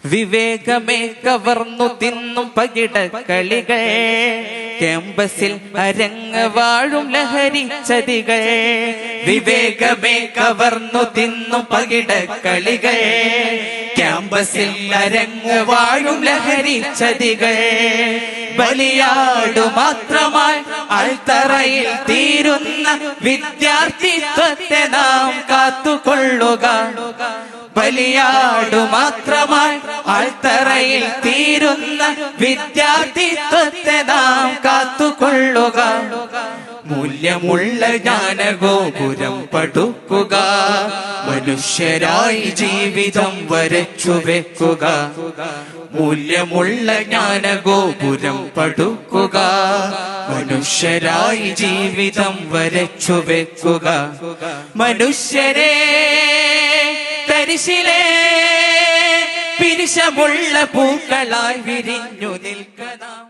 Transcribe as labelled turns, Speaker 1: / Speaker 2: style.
Speaker 1: വിവേകമേ കവർന്നു തിന്നും പകിടക്കളികൾ, ക്യാമ്പസിൽ അരങ്ങ് വാഴും ലഹരി ചതികൾ. വിവേകമേ കവർന്നു തിന്നും പകിടക്കളികൾ, ക്യാമ്പസിൽ അരങ്ങ് വാഴും ലഹരി ചതികൾ. ബലിയാടു മാത്രമായി അൾത്തറയിൽ തീരുന്ന വിദ്യാർത്ഥിത്വത്തെ നാം കാത്തുകൊള്ളുക. ബലിയാടു മാത്രമായി അൾത്തറയിൽ തീരുന്ന വിദ്യാർത്ഥിത്വത്തെ നാം കാത്തുകൊള്ളുക. മൂല്യമുള്ള ജ്ഞാനഗോപുരം പടുക്കുക, മനുഷ്യരായി ജീവിതം വരച്ചു വെക്കുക. മൂല്യമുള്ള ജ്ഞാനഗോപുരം പടുക്കുക, മനുഷ്യരായി ജീവിതം വരച്ചു വെക്കുക. മനുഷ്യരെ തരിശിലെ പിരിശമുള്ള പൂക്കളായി വിരിഞ്ഞു നിൽക്കണം.